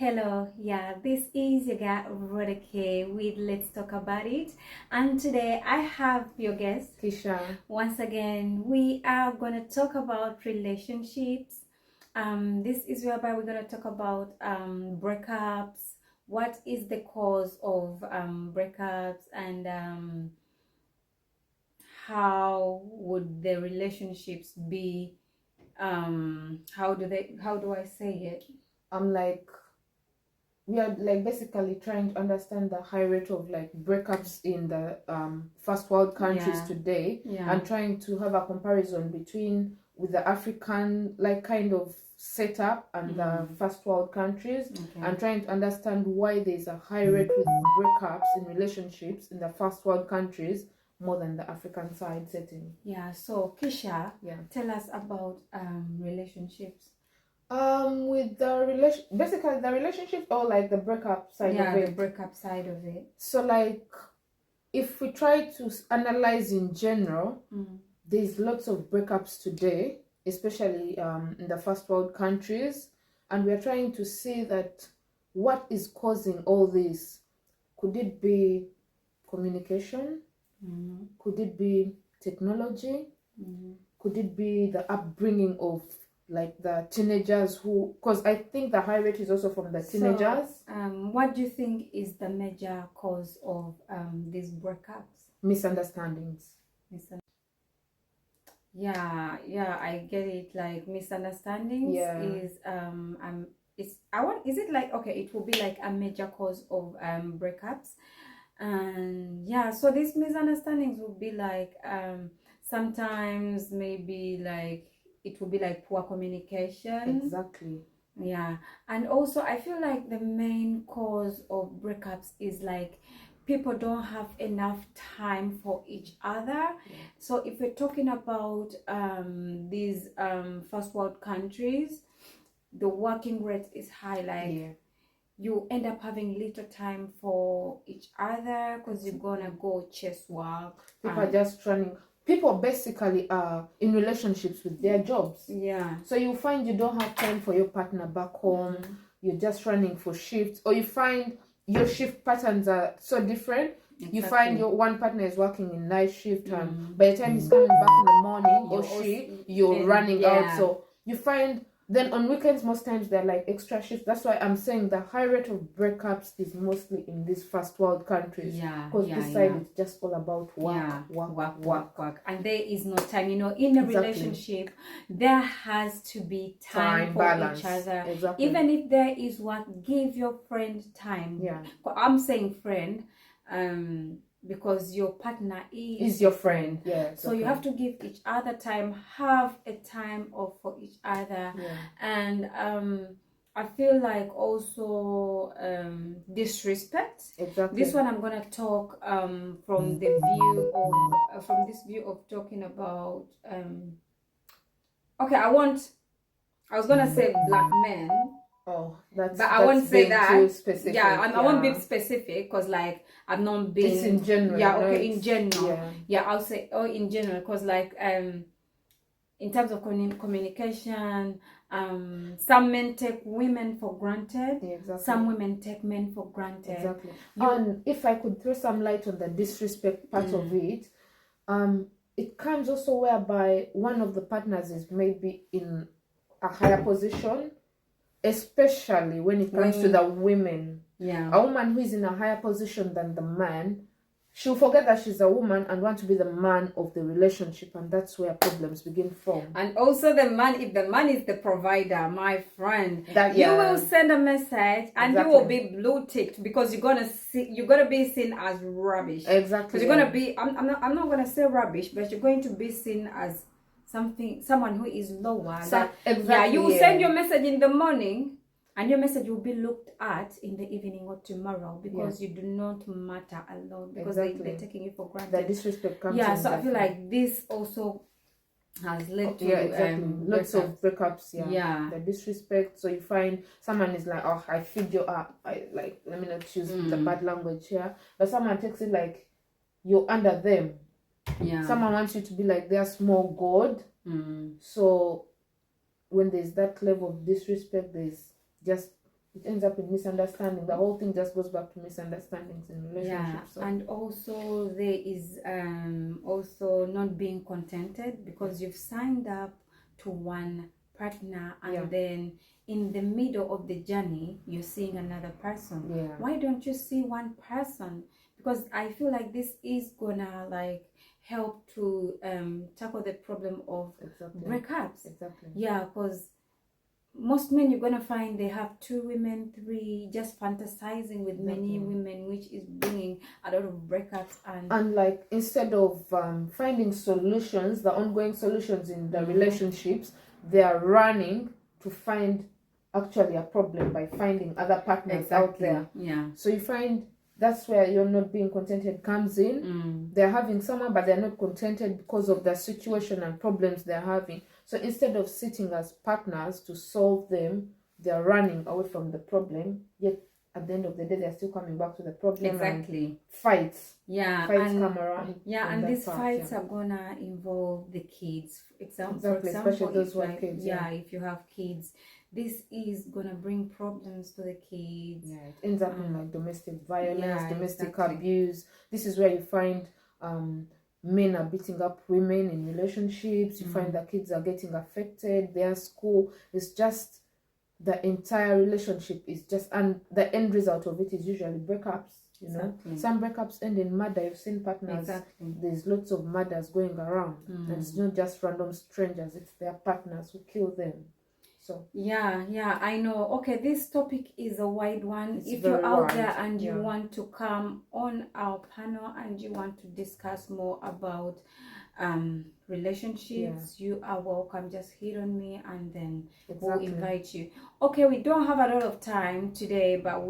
Hello, yeah, this is your girl Rodeke with Let's Talk About It, and today I have your guest Kisha. once again. We are gonna talk about relationships. This is whereby we're gonna talk about breakups. What is the cause of breakups, and how would the relationships be? How do I say it? I'm like, we are like basically trying to understand the high rate of like breakups in the first world countries Yeah, today, yeah. and trying to have a comparison between with the African like kind of setup and the first world countries, Okay. and trying to understand why there's a high rate with breakups in relationships in the first world countries more than the African side setting. Yeah, so Kisha, Yeah. tell us about relationships. With the relation, basically the relationship or like the breakup side of The it. breakup side of it. So like, if we try to analyze in general, there's lots of breakups today, especially in the first world countries, and we're trying to see that what is causing all this. Could it be communication? Could it be technology? Could it be the upbringing of like the teenagers who, because I think the high rate is also from the teenagers. So, what do you think is the major cause of these breakups? Misunderstandings. Yeah, I get it. Like misunderstandings Yeah. is it like, okay, it will be like a major cause of breakups. And yeah, so these misunderstandings would be like sometimes maybe like it will be like poor communication. Exactly. Yeah, and also I feel like the main cause of breakups is like people don't have enough time for each other. So if we're talking about these first world countries, the working rate is high. Like you end up having little time for each other because you're gonna go chase work. People are just running. People basically are in relationships with their jobs. Yeah. So you find you don't have time for your partner back home. You're just running for shifts, or you find your shift patterns are so different. Exactly. You find your one partner is working in night shift, and by the time he's coming back in the morning, you're running out. So you find then on weekends, most times they're like extra shifts. That's why I'm saying the high rate of breakups is mostly in these first world countries. Because this side it's just all about work. And there is no time. You know, in a relationship, there has to be time for balance. Each other. Exactly. Even if there is work, give your friend time. Yeah. I'm saying friend, because your partner is your friend. Yeah. So you have to give each other time, have a time off for each other. And I feel like also disrespect. Exactly. This one I'm gonna talk from the view of from this view of talking about okay, I was gonna say black men. Oh, but I won't say that. Too specific. I won't be specific because like I've not been. It's in general. Yeah, okay, in general. Yeah, I'll say in general because like in terms of communication, some men take women for granted. Yeah, exactly. Some women take men for granted. Exactly. And if I could throw some light on the disrespect part of it, it comes also whereby one of the partners is maybe in a higher position, especially when it comes to the women. Yeah. A woman who is in a higher position than the man, she'll forget that she's a woman and want to be the man of the relationship, and that's where problems begin from. And also the man, if the man is the provider, my friend, you will send a message and you will be blue ticked because you're gonna be seen as rubbish. Exactly. Because you're gonna be I'm not gonna say rubbish, but you're going to be seen as someone who is lower. You will send your message in the morning and your message will be looked at in the evening or tomorrow because you do not matter alone, because they're taking you for granted. The disrespect comes so I feel like this also has led to lots of breakups. The disrespect. So you find someone is like, oh, I feed you up. Let me not use the bad language here, but someone takes it like you're under them. Someone wants you to be like their small god. So when there's that level of disrespect, there's just it ends up in misunderstanding. The whole thing just goes back to misunderstandings in Yeah, relationships. So. and also there is also not being contented because you've signed up to one partner and Yeah. then in the middle of the journey you're seeing another person. Yeah. Why don't you see one person? Because I feel like this is gonna like help to tackle the problem of Exactly. breakups. Exactly. Yeah, because most men you're gonna find they have 2 women, 3, just fantasizing with many women, which is bringing a lot of breakups. And like instead of finding solutions, the ongoing solutions in the relationships, they are running to find actually a problem by finding other partners out there. Yeah. So you find that's where you're not being contented comes in. They're having someone, but they're not contented because of the situation and problems they're having. So instead of sitting as partners to solve them, they're running away from the problem. Yet at the end of the day, they're still coming back to the problem. Exactly. Fights. Yeah. Fights come around. Yeah, and these fights are gonna involve the kids. For example, especially those who have kids. Yeah, if you have kids, this is gonna bring problems to the kids. Yeah, it ends up in like domestic violence, domestic exactly. abuse. This is where you find men are beating up women in relationships. You find the kids are getting affected. Their school is just the entire relationship is just, and the end result of it is usually breakups. You know, some breakups end in murder. You've seen partners. There's lots of murders going around. And it's not just random strangers. It's their partners who kill them. So yeah, I know. Okay, this topic is a wide one. If you're out there and you want to come on our panel and you want to discuss more about relationships, you are welcome. Just hit on me and then we'll invite you. Okay, we don't have a lot of time today, but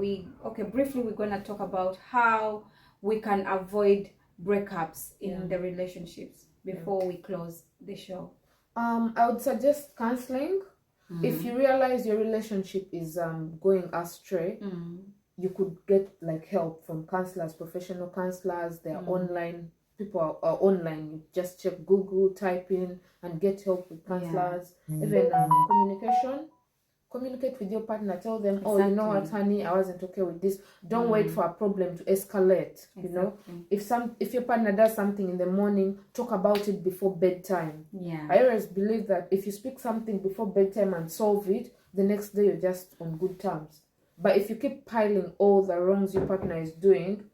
briefly we're gonna talk about how we can avoid breakups in the relationships before we close the show. I would suggest counseling. If you realize your relationship is going astray, you could get like help from counselors, professional counselors. They're online. People are online. You just check Google, type in, and get help with counselors. Even communicate with your partner. Tell them, oh, you know what, honey, I wasn't okay with this. Don't wait for a problem to escalate. You know, if your partner does something in the morning, talk about it before bedtime. I always believe that if you speak something before bedtime and solve it, the next day you're just on good terms. But if you keep piling all the wrongs your partner is doing,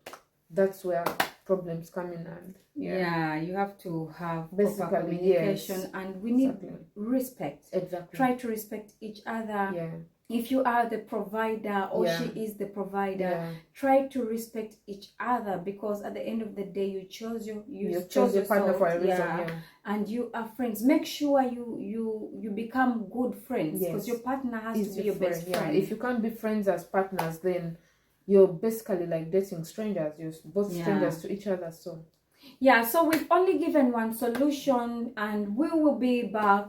that's where problems come in. And you have to have proper communication, and we need respect. Try to respect each other. If you are the provider or she is the provider, try to respect each other, because at the end of the day you chose your partner for a reason. And you are friends. Make sure you become good friends, because your partner has to be your best friend. If you can't be friends as partners, then you're basically like dating strangers. You're both strangers to each other. So we've only given one solution, and we will be back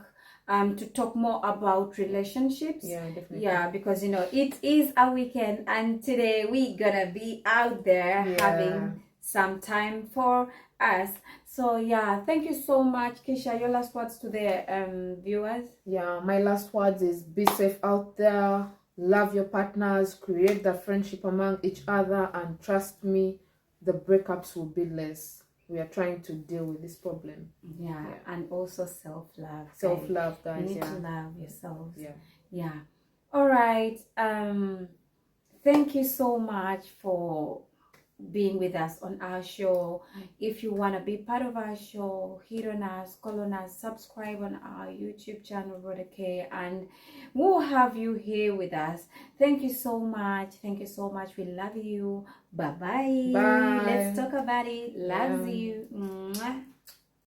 to talk more about relationships. Definitely. Because it is a weekend, and today we're gonna be out there having some time for us. So thank you so much. Keisha, your last words to the viewers? My last words is be safe out there. Love your partners, create the friendship among each other, and trust me, the breakups will be less. We are trying to deal with this problem. And also self-love. Self-love, guys. You need to love yourselves. All right. Thank you so much for being with us on our show. If you want to be part of our show, hit on us, call on us, subscribe on our YouTube channel, Rhoda K, and we'll have you here with us. Thank you so much. We love you. Bye. Let's talk about it. Loves you. Mwah.